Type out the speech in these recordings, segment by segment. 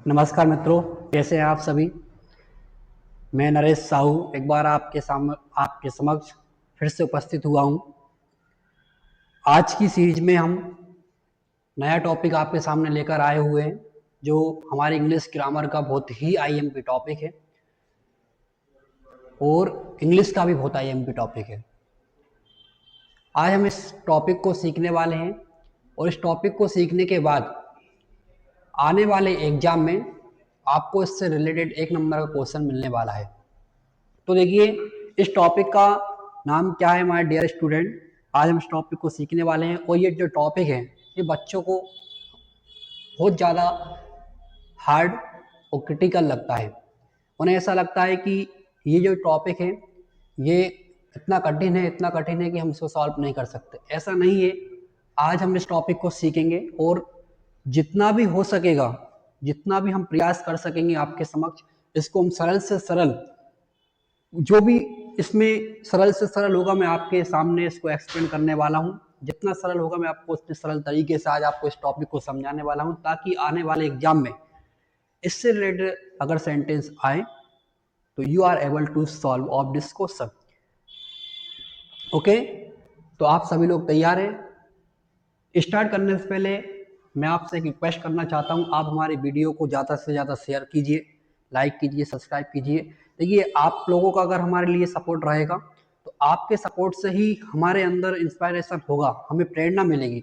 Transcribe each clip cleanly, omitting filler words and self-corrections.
नमस्कार मित्रों, कैसे हैं आप सभी। मैं नरेश साहू एक बार आपके समक्ष फिर से उपस्थित हुआ हूं। आज की सीरीज में हम नया टॉपिक आपके सामने लेकर आए हुए हैं, जो हमारे इंग्लिश ग्रामर का बहुत ही आईएमपी टॉपिक है और इंग्लिश का भी बहुत आईएमपी टॉपिक है। आज हम इस टॉपिक को सीखने वाले हैं और इस टॉपिक को सीखने के बाद आने वाले एग्जाम में आपको इससे रिलेटेड एक नंबर का क्वेश्चन मिलने वाला है। तो देखिए, इस टॉपिक का नाम क्या है माय डियर स्टूडेंट। आज हम इस टॉपिक को सीखने वाले हैं और ये जो टॉपिक है ये बच्चों को बहुत ज़्यादा हार्ड और क्रिटिकल लगता है। उन्हें ऐसा लगता है कि ये जो टॉपिक है ये इतना कठिन है कि हम इसको सॉल्व नहीं कर सकते। ऐसा नहीं है। आज हम इस टॉपिक को सीखेंगे और जितना भी हो सकेगा, जितना भी हम प्रयास कर सकेंगे आपके समक्ष, इसको हम सरल से सरल, जो भी इसमें सरल से सरल होगा मैं आपके सामने इसको एक्सप्लेन करने वाला हूँ। जितना सरल होगा मैं आपको उतने सरल तरीके से आज आपको इस टॉपिक को समझाने वाला हूँ, ताकि आने वाले एग्जाम में इससे रिलेटेड अगर सेंटेंस आए तो you are able to solve of this question. Okay, तो आप सभी लोग तैयार हैं। स्टार्ट करने से पहले मैं आपसे एक रिक्वेस्ट करना चाहता हूं, आप हमारे वीडियो को ज़्यादा से ज़्यादा शेयर कीजिए, लाइक कीजिए, सब्सक्राइब कीजिए। देखिए, आप लोगों का अगर हमारे लिए सपोर्ट रहेगा तो आपके सपोर्ट से ही हमारे अंदर इंस्पायरेशन होगा, हमें प्रेरणा मिलेगी।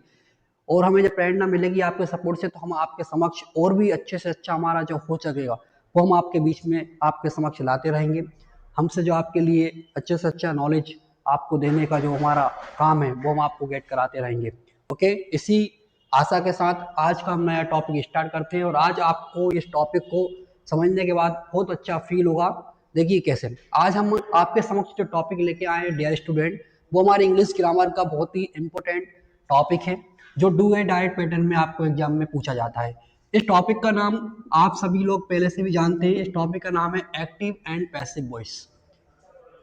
और हमें जब प्रेरणा मिलेगी आपके सपोर्ट से, तो हम आपके समक्ष और भी अच्छे से अच्छा हमारा जो हो सकेगा वो हम आपके बीच में आपके समक्ष लाते रहेंगे। हमसे जो आपके लिए अच्छे से अच्छा नॉलेज आपको देने का जो हमारा काम है वो हम आपको गेट कराते रहेंगे। ओके, इसी आशा के साथ आज का हम नया टॉपिक स्टार्ट करते हैं और आज आपको इस टॉपिक को समझने के बाद बहुत अच्छा फील होगा। देखिए कैसे आज हम आपके समक्ष जो टॉपिक लेके आए हैं डियर स्टूडेंट, वो हमारे इंग्लिश ग्रामर का बहुत ही इंपॉर्टेंट टॉपिक है, जो डू एंड डायरेक्ट पैटर्न में आपको एग्जाम में पूछा जाता है। इस टॉपिक का नाम आप सभी लोग पहले से भी जानते हैं। इस टॉपिक का नाम है एक्टिव एंड पैसिव वॉइस।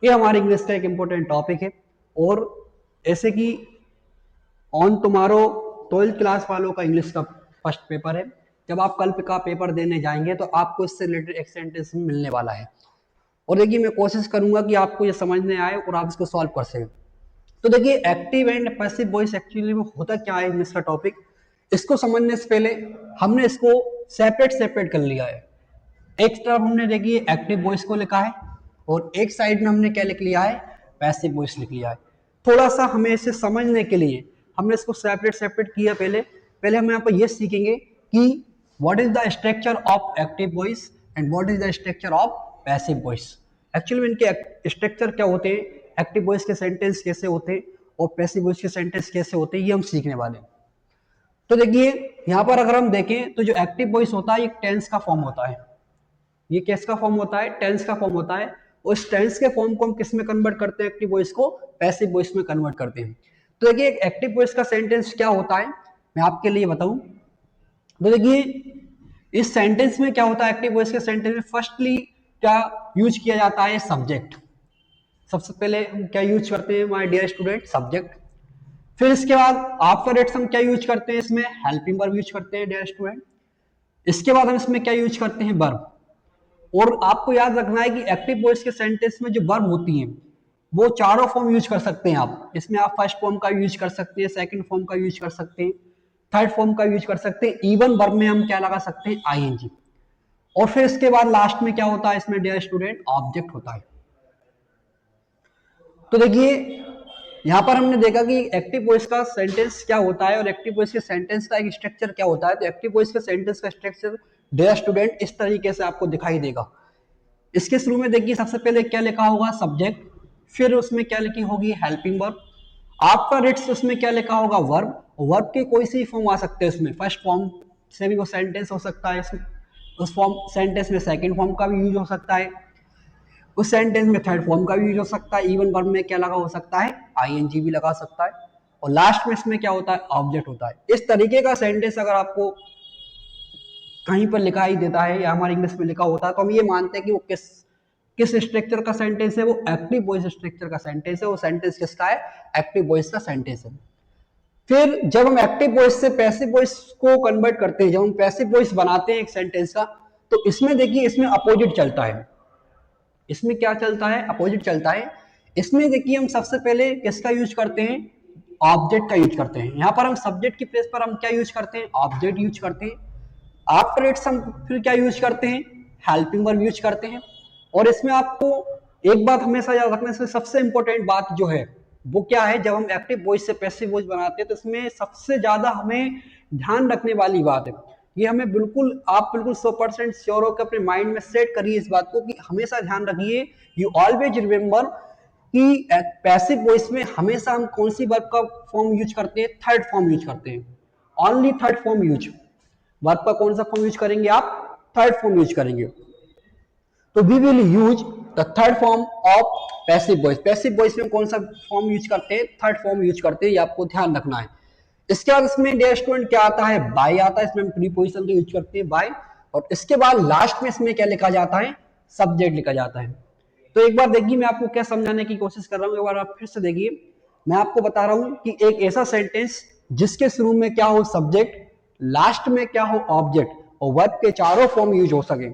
ये हमारे इंग्लिश का एक इंपॉर्टेंट टॉपिक है। और ऐसे कि ऑन टुमारो 12th क्लास वालों का इंग्लिश का फर्स्ट पेपर है। जब आप कल का पेपर देने जाएंगे तो आपको इससे रिलेटेड एक सेंटेंस मिलने वाला है। और देखिए, मैं कोशिश करूंगा कि आपको ये समझने आए और आप इसको सॉल्व कर सकें। तो देखिए, active and passive voice actually में होता क्या है इसका टॉपिक, इसको समझने से पहले हमने इसको सेपरेट सेपरेट कर लिया है। एक तरफ हमने देखिए एक्टिव वॉइस को लिखा है और एक साइड में हमने क्या लिख लिया है, पैसिव वॉइस लिख लिया है। थोड़ा सा हमें इसे समझने के लिए हमने इसको सेपरेट सेपरेट किया। पहले पहले हम यहाँ पर ये सीखेंगे कि what is the structure of active voice and what is the structure of passive voice. Actually में इनके स्ट्रक्चर क्या होते हैं, एक्टिव वॉइस के सेंटेंस कैसे होते हैं और पैसिव वॉइस के सेंटेंस कैसे होते हैं, ये हम सीखने वाले हैं। तो देखिए, यहाँ पर अगर हम देखें तो जो एक्टिव वॉइस होता है एक टेंस का फॉर्म होता है। ये किसका फॉर्म होता है, टेंस का फॉर्म होता है। उस टेंस के फॉर्म को हम किस में कन्वर्ट करते हैं, एक्टिव वॉइस को पैसिव वॉइस में कन्वर्ट करते हैं। तो देखिए, एक एक्टिव वॉइस का सेंटेंस क्या होता है मैं आपके लिए बताऊं। तो देखिए, इस सेंटेंस में क्या होता है, एक्टिव वॉइस के सेंटेंस में फर्स्टली क्या यूज किया जाता है, सब्जेक्ट। सबसे पहले हम क्या यूज करते हैं माय डियर स्टूडेंट, सब्जेक्ट। फिर इसके बाद आफ्टर इट्स हम क्या यूज करते हैं, इसमें हेल्पिंग वर्ब यूज करते हैं डियर स्टूडेंट। इसके बाद हम इसमें क्या यूज करते हैं, वर्ब। और आपको याद रखना है कि एक्टिव वॉइस के सेंटेंस में जो वर्ब होती हैं वो चारों फॉर्म यूज कर सकते हैं आप। इसमें आप फर्स्ट फॉर्म का यूज कर सकते हैं, सेकंड फॉर्म का यूज कर सकते हैं, थर्ड फॉर्म का यूज कर सकते हैं। इवन वर्ब में हम क्या लगा सकते हैं, आईएनजी। और फिर इसके बाद लास्ट में क्या होता है इसमें डियर स्टूडेंट, ऑब्जेक्ट होता है। तो देखिए, यहां पर हमने देखा कि एक्टिव वॉइस का सेंटेंस क्या होता है और एक्टिव वॉइस के सेंटेंस का एक स्ट्रक्चर क्या होता है। तो एक्टिव वॉइस के सेंटेंस का स्ट्रक्चर डियर स्टूडेंट इस तरीके से आपको दिखाई देगा। इसके शुरू में देखिए, सबसे पहले क्या लिखा होगा, सब्जेक्ट। फिर उसमें क्या लिखी होगी, हेल्पिंग वर्ब। आफ्टर इट्स उसमें क्या लिखा होगा, वर्ब। वर्ब के कोई सी फॉर्म आ सकते हैं उसमें, फर्स्ट फॉर्म से भी वो सेंटेंस हो सकता है, उस फॉर्म सेंटेंस में सेकंड फॉर्म का भी यूज हो सकता है, उस सेंटेंस में थर्ड फॉर्म का भी यूज हो सकता है। इवन वर्ब में क्या लगा हो सकता है, आईएनजी भी लगा सकता है। और लास्ट में इसमें क्या होता है, ऑब्जेक्ट होता है। इस तरीके का सेंटेंस अगर आपको कहीं पर लिखा ही देता है या हमारे इंग्लिश में लिखा होता है तो हम ये मानते हैं कि वो किस किस स्ट्रक्चर का सेंटेंस है, वो एक्टिव वॉइस स्ट्रक्चर का सेंटेंस है। वो सेंटेंस किसका है, एक्टिव वॉइस का सेंटेंस है। फिर जब हम एक्टिव वॉइस से पैसिव वॉइस को कन्वर्ट करते हैं, जब हम पैसिव वॉइस बनाते हैं एक सेंटेंस का, तो इसमें देखिए, इसमें अपोजिट चलता है। इसमें क्या चलता है? अपोजिट चलता है। इसमें देखिए हम सबसे पहले किसका यूज करते हैं? ऑब्जेक्ट का यूज करते हैं। यहाँ पर हम सब्जेक्ट की प्लेस पर हम क्या यूज करते हैं? ऑब्जेक्ट यूज करते हैं। आफ्टर इट्स हम फिर क्या यूज करते हैं? हेल्पिंग वर्ब यूज करते हैं। और इसमें आपको एक बात हमेशा याद रखना, इसमें सबसे इंपॉर्टेंट बात जो है वो क्या है, जब हम एक्टिव वॉइस से पैसिव वॉइस बनाते हैं तो इसमें सबसे ज्यादा हमें ध्यान रखने वाली बात है, ये हमें बिल्कुल, आप बिल्कुल 100% श्योर होकर अपने माइंड में सेट करिए इस बात को कि हमेशा ध्यान रखिए, यू ऑलवेज रिमेंबर कि पैसिव वॉइस में हमेशा हम कौन सी वर्ब का फॉर्म यूज करते हैं? थर्ड फॉर्म यूज करते हैं। Only third form use. Verb का कौन सा फॉर्म यूज करेंगे आप? थर्ड फॉर्म यूज करेंगे। तो we will use the third form of passive voice. Passive voice में कौन सा फॉर्म यूज करते हैं? थर्ड फॉर्म यूज करते हैं, ये आपको ध्यान रखना है। इसके बाद इसमें डे स्टूडेंट क्या आता है? बाय आता है। इसमें हम प्रीपोजिशन का यूज करते हैं बाय। और इसके बाद लास्ट में इसमें क्या लिखा जाता है? सब्जेक्ट लिखा जाता है। तो एक बार देखिए मैं आपको क्या समझाने की कोशिश कर रहा हूँ, एक बार आप फिर से देखिए। मैं आपको बता रहा हूं कि एक ऐसा सेंटेंस जिसके शुरू में क्या हो? सब्जेक्ट, लास्ट में क्या हो? ऑब्जेक्ट, और वर्ब के चारों फॉर्म यूज हो सके,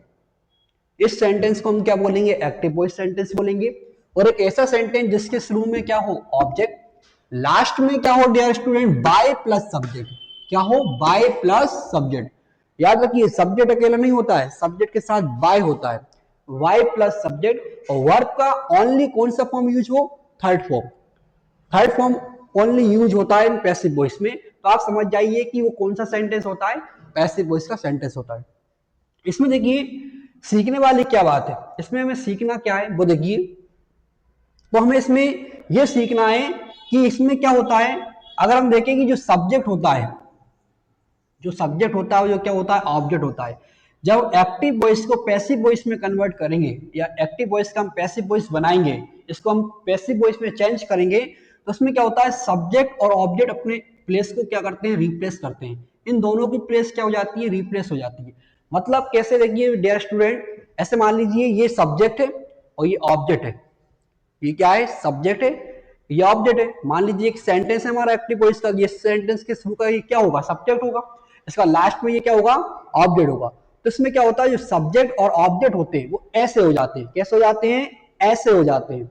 इस सेंटेंस को हम क्या बोलेंगे? एक्टिव वॉइस सेंटेंस बोलेंगे। और एक ऐसा सेंटेंस जिसके शुरू में क्या हो? ऑब्जेक्ट, लास्ट में क्या हो dear student? By plus subject. क्या हो? By plus subject. याद रखिए सब्जेक्ट अकेला नहीं होता है, सब्जेक्ट के साथ बाय होता है। By plus subject. और वर्ब का ओनली कौन सा फॉर्म यूज हो? Third form. Third form only use होता है इन पैसिव वॉइस में। तो आप समझ जाइए कि वो कौन सा सेंटेंस होता है? पैसिव वॉइस का सेंटेंस होता है। इसमें देखिए सीखने वाली क्या बात है, इसमें हमें सीखना क्या है वो देखिए। तो हमें इसमें यह सीखना है कि इसमें क्या होता है, अगर हम देखें कि जो सब्जेक्ट होता है, जो सब्जेक्ट होता है वो जो क्या होता है? ऑब्जेक्ट होता है। जब एक्टिव वॉइस को पैसिव वॉइस में कन्वर्ट करेंगे या एक्टिव वॉइस का हम पैसिव वॉइस बनाएंगे, इसको हम पैसिव वॉइस में चेंज करेंगे, तो उसमें क्या होता है? सब्जेक्ट और ऑब्जेक्ट अपने प्लेस को क्या करते हैं? रिप्लेस करते हैं। इन दोनों की प्लेस क्या हो जाती है? रिप्लेस हो जाती है। मतलब कैसे? देखिए डियर स्टूडेंट, ऐसे मान लीजिए ये सब्जेक्ट है और ये ऑब्जेक्ट है। ये क्या है? सब्जेक्ट है, ये ऑब्जेक्ट है। मान लीजिए एक सेंटेंस है हमारा एक्टिव वॉइस का, ये सेंटेंस के शुरू का ये क्या होगा? सब्जेक्ट होगा। इसका लास्ट में ये क्या होगा? ऑब्जेक्ट होगा। तो इसमें क्या होता है? जो सब्जेक्ट और ऑब्जेक्ट होते हैं वो ऐसे हो जाते हैं। कैसे हो जाते हैं? ऐसे हो जाते हैं।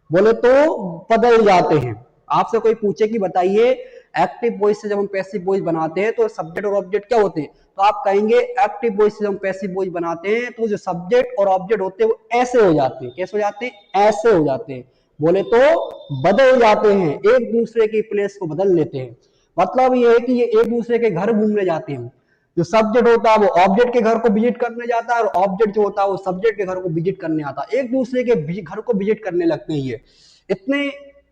बोले तो बदल जाते हैं। आपसे कोई पूछे कि बताइए एक्टिव वॉइस से जब हम पैसिव वॉइस बनाते हैं तो सब्जेक्ट और ऑब्जेक्ट क्या होते हैं, तो आप कहेंगे एक्टिव वॉइस से जब हम पैसिव वॉइस बनाते हैं तो जो सब्जेक्ट और ऑब्जेक्ट होते हैं वो ऐसे हो जाते हैं। कैसे हो जाते हैं? ऐसे हो जाते हैं। बोले तो बदल जाते हैं, एक दूसरे की प्लेस को बदल लेते हैं। मतलब ये है कि ये एक दूसरे के घर घूमने जाते हैं। जो सब्जेक्ट होता है वो ऑब्जेक्ट के घर को विजिट करने जाता है और ऑब्जेक्ट जो होता है वो सब्जेक्ट के घर को विजिट करने आता है। एक दूसरे के घर को विजिट करने लगते हैं। ये इतने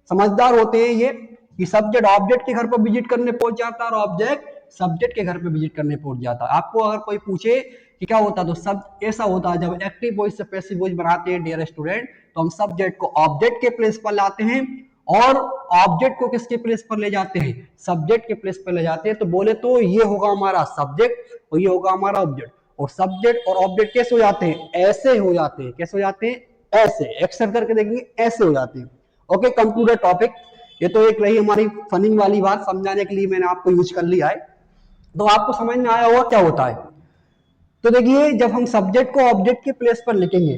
समझदार होते हैं ये कि सब्जेक्ट ऑब्जेक्ट के घर पर विजिट करने पहुंच जाता है और ऑब्जेक्ट सब्जेक्ट के घर पे विजिट करने पहुंच जाता है। आपको अगर कोई पूछे कि क्या होता है तो सब ऐसा होता है। जब एक्टिव वॉइस से पैसिव वॉइस बनाते हैं डियर स्टूडेंट, तो हम सब्जेक्ट को ऑब्जेक्ट के प्लेस पर लाते हैं और ऑब्जेक्ट को किसके प्लेस पर ले जाते हैं? सब्जेक्ट के प्लेस पर ले जाते हैं। तो बोले तो ये होगा हमारा सब्जेक्ट और ये होगा हमारा ऑब्जेक्ट। और सब्जेक्ट और ऑब्जेक्ट कैसे हो जाते हैं? ऐसे हो जाते हैं। कैसे हो जाते हैं? ऐसे। एक्शन करके देखेंगे, ऐसे हो जाते हैं। Okay, come to the topic. ये तो एक रही हमारी फनिंग वाली बात, समझाने के लिए मैंने आपको यूज कर लिया है। तो आपको समझ में आया होगा क्या होता है। तो देखिए जब हम सब्जेक्ट को ऑब्जेक्ट के प्लेस पर लिखेंगे,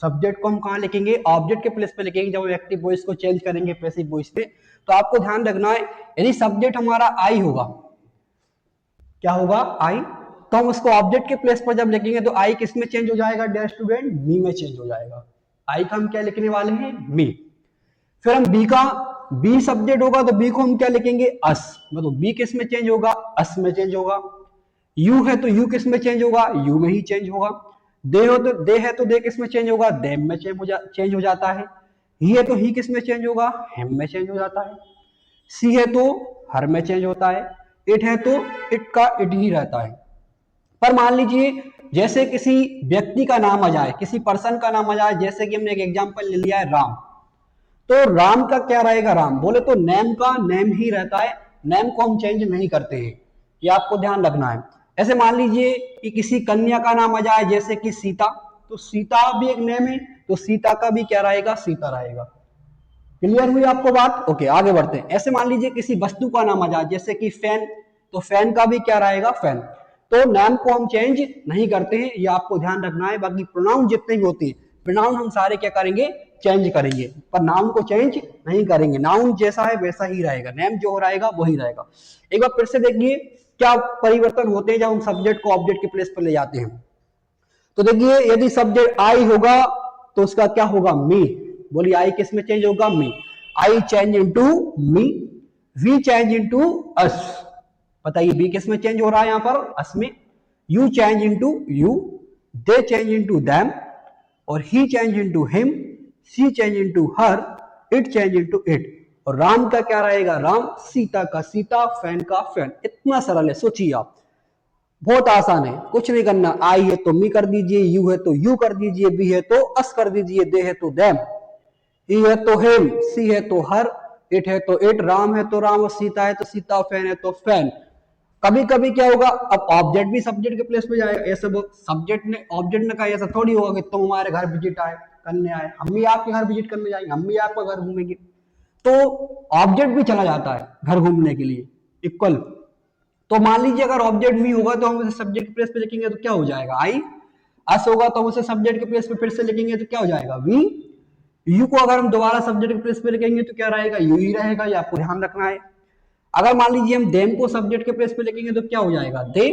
सब्जेक्ट को हम कहां लिखेंगे? ऑब्जेक्ट के प्लेस पर लिखेंगे। जब हम एक्टिव वॉइस को चेंज करेंगे पैसिव वॉइस में, तो आपको ध्यान रखना है यदि सब्जेक्ट हमारा आई होगा, क्या होगा? आई। तो हम उसको ऑब्जेक्ट के प्लेस पर जब लिखेंगे तो आई किस में चेंज हो जाएगा डियर स्टूडेंट? मी में चेंज हो जाएगा। आई का हम क्या लिखने वाले हैं? मी। फिर हम बी का, बी सब्जेक्ट होगा तो बी को हम क्या लिखेंगे? अस। मतलब बी किस में चेंज होगा? अस में चेंज होगा। यू है तो यू किस में चेंज होगा? यू में ही चेंज होगा। दे हो तो दे है तो दे किस में चेंज होगा? देम में चेंज हो जाता है। ही है तो ही किस में चेंज होगा? हेम में चेंज हो जाता है। सी है तो हर में चेंज होता है। इट है तो इट का इट ही रहता है। पर मान लीजिए जैसे किसी व्यक्ति का नाम आ जाए, किसी पर्सन का नाम आ जाए, जैसे कि हमने एक एग्जांपल ले लिया है राम, तो राम का क्या रहेगा? राम। बोले तो नेम का नेम ही रहता है, नेम को हम चेंज नहीं करते हैं। ये आपको ध्यान रखना है। ऐसे मान लीजिए कि किसी कन्या का नाम आ जाए जैसे कि सीता, तो सीता भी एक नेम है, तो सीता का भी क्या रहेगा? सीता रहेगा। क्लियर हुई आपको बात? ओके, आगे बढ़ते हैं। ऐसे मान लीजिए किसी वस्तु का नाम आ जाए जैसे कि फैन, तो फैन का भी क्या रहेगा? फैन। तो नाम को हम चेंज नहीं करते हैं, ये आपको ध्यान रखना है। बाकी प्रोनाउन जितने भी होते हैं, प्रोनाउन हम सारे क्या करेंगे, चेंज करेंगे, पर नाउन को चेंज नहीं करेंगे। नाउन जैसा है वैसा ही रहेगा, नेम जो रहेगा वही रहेगा। एक बार फिर से देखिए क्या परिवर्तन होते हैं जब हम सब्जेक्ट को ऑब्जेक्ट के प्लेस पर ले जाते हैं। तो देखिए यदि सब्जेक्ट आई होगा तो उसका क्या होगा, मी। बोलिए आई किस में चेंज होगा, me. I change into me, we change into us. बताइए बी किस में चेंज हो रहा है यहां पर, अस में। You change into you, they change into them, और he change into him, she change into her, it change into it. और राम का क्या रहेगा, राम। सीता का सीता, फैन का फैन। इतना सरल है, सोचिए आप, बहुत आसान है, कुछ नहीं करना। आई है तो मी कर दीजिए, यू है तो यू कर दीजिए, बी है तो अस कर दीजिए, दे है तो देम, ही है तो हिम, सी है तो हर, इट है तो इट, राम है तो राम, और सीता है तो सीता, फैन है तो फैन। कभी कभी क्या होगा, अब ऑब्जेक्ट भी सब्जेक्ट के प्लेस पे जाएगा। ऐसे सब्जेक्ट ने ऑब्जेक्ट ने कहा, ऐसा थोड़ी होगा कि तुम हमारे घर विजिट आए करने आए, हम भी आपके घर विजिट करने जाएंगे, हम भी आपका घर घूमेंगे। तो ऑब्जेक्ट भी चला जाता है घर घूमने के लिए, इक्वल। तो मान लीजिए अगर ऑब्जेक्ट भी होगा तो हम उसे सब्जेक्ट के प्लेस पे लिखेंगे तो क्या हो जाएगा, आई। अस होगा तो हम उसे सब्जेक्ट के प्लेस पे फिर से लिखेंगे तो क्या हो जाएगा, वी। यू को अगर हम दोबारा सब्जेक्ट के प्लेस पे लिखेंगे तो क्या रहेगा, यू ही रहेगा, ये आपको ध्यान रखना है। अगर मान लीजिए हम देम को सब्जेक्ट के प्लेस पे लिखेंगे तो क्या हो जाएगा, दे।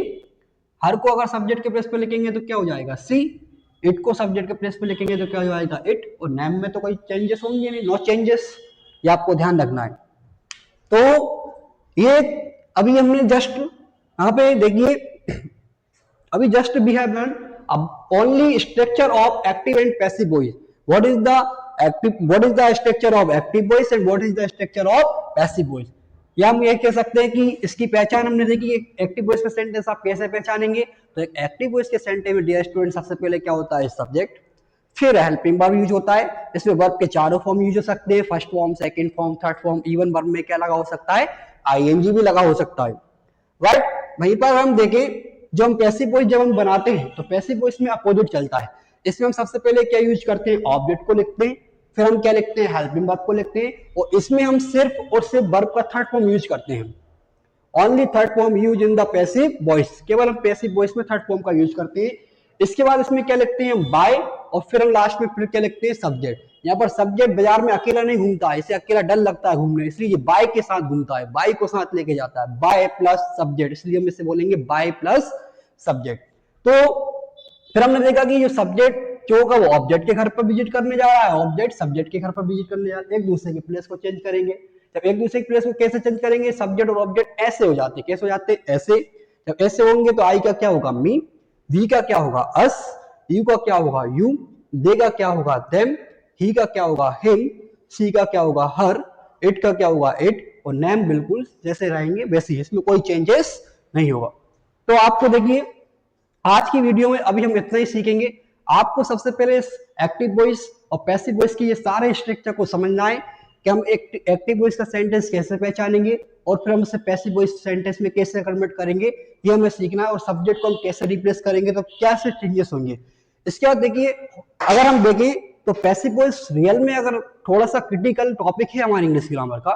हर को अगर सब्जेक्ट के प्लेस पे लिखेंगे तो क्या हो जाएगा, सी। इट को सब्जेक्ट के प्लेस पे लिखेंगे तो क्या हो जाएगा, इट। और नेम में तो कोई चेंजेस होंगे नहीं, नो चेंजेस, ये आपको ध्यान रखना है। तो ये अभी हमने जस्ट यहाँ पे देखिए, अभी जस्ट वी हैव लर्न अब only structure of active and passive voice. What is the active, what is the structure of active voice and what is the structure of passive voice. या हम ये कह सकते हैं कि इसकी पहचान हमने देखी, एक्टिव वॉइस का सेंटेंस आप कैसे पहचानेंगे। तो एक एक्टिव वॉइस के सेंटेंस में डियर स्टूडेंट सबसे पहले क्या होता है, सब्जेक्ट, फिर हेल्पिंग वर्ब यूज होता है। इसमें वर्ब के चारों फॉर्म यूज हो सकते हैं, first form, second form, third form. Even verb में क्या लगा हो सकता है, आईएनजी भी लगा हो सकता है, राइट। वहीं पर हम देखें, जो हम पैसिव वॉइस जब हम बनाते हैं तो पैसिव वॉइस में अपोजिट चलता है। इसमें हम सबसे पहले क्या यूज करते हैं, ऑब्जेक्ट को लिखते हैं, फिर हम क्या लिखते हैं, हेल्पिंग वर्ब को लिखते हैं, और इसमें हम सिर्फ और सिर्फ वर्ब का थर्ड फॉर्म यूज करते हैं। Only third form use in the passive voice, केवल हम पैसिव वॉइस में थर्ड फॉर्म का यूज करते हैं। इसके बाद इसमें क्या लिखते हैं, बाय, और फिर हम लास्ट में फिर क्या लिखते हैं, सब्जेक्ट। यहाँ पर सब्जेक्ट बाजार में अकेला नहीं घूमता है, इसे अकेला डर लगता है घूमने, इसलिए ये बाय के साथ घूमता है, बाय को साथ लेके जाता है, बाय प्लस सब्जेक्ट, इसलिए हम इसे बोलेंगे बाय प्लस सब्जेक्ट। तो फिर हमने देखा कि जो सब्जेक्ट जो होगा वो ऑब्जेक्ट के घर पर विजिट करने जा रहा है, ऑब्जेक्ट सब्जेक्ट के घर पर विजिट करने जा रहा है, एक दूसरे के प्लेस को चेंज करेंगे। जब एक दूसरे के प्लेस को कैसे चेंज करेंगे, सब्जेक्ट और ऑब्जेक्ट ऐसे हो जाते हैं, कैसे हो जाते हैं, ऐसे। जब ऐसे होंगे तो आई का क्या होगा, मी, वी का क्या होगा, अस, यू का क्या होगा, यू, दे का क्या होगा, देम, ही का क्या होगा, हिम, सी का क्या होगा, हर, इट का क्या होगा, इट, और नेम बिल्कुल जैसे रहेंगे वैसे ही, इसमें कोई चेंजेस नहीं होगा। तो आपको देखिए आज की वीडियो में अभी हम इतना ही सीखेंगे। आपको सबसे पहले एक्टिव वॉइस और पैसिव वॉइस की ये सारे स्ट्रक्चर को समझना है कि हम एक एक्टिव वॉइस का सेंटेंस कैसे पहचानेंगे और फिर हम उसे पैसिव वॉइस सेंटेंस में कैसे कन्वर्ट करेंगे, ये हमें सीखना है। और सब्जेक्ट को हम कैसे रिप्लेस करेंगे तो कैसे चेंजेस होंगे। इसके बाद देखिए, अगर हम देखें तो पैसिव वॉइस रियल में अगर थोड़ा सा क्रिटिकल टॉपिक है हमारे इंग्लिश ग्रामर का,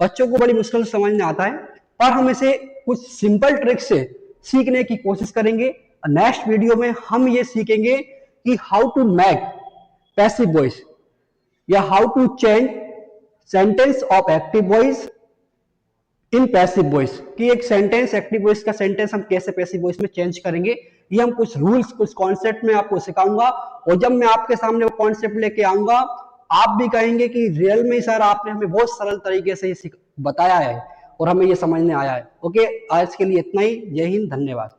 बच्चों को बड़ी मुश्किल से समझ में आता है, पर हम इसे कुछ सिंपल ट्रिक से सीखने की कोशिश करेंगे। नेक्स्ट वीडियो में हम ये सीखेंगे कि how to make passive voice या how to change sentence of active voice in passive voice, कि एक सेंटेंस एक्टिव वॉइस का सेंटेंस हम कैसे पैसिव वॉइस में चेंज करेंगे। ये हम कुछ रूल्स, कुछ कॉन्सेप्ट में आपको सिखाऊंगा, और जब मैं आपके सामने वो कॉन्सेप्ट लेके आऊंगा आप भी कहेंगे कि रियल में सर आपने हमें बहुत सरल तरीके से बताया है और हमें ये समझ में आया है। ओके, आज के लिए इतना ही। जय हिंद, धन्यवाद।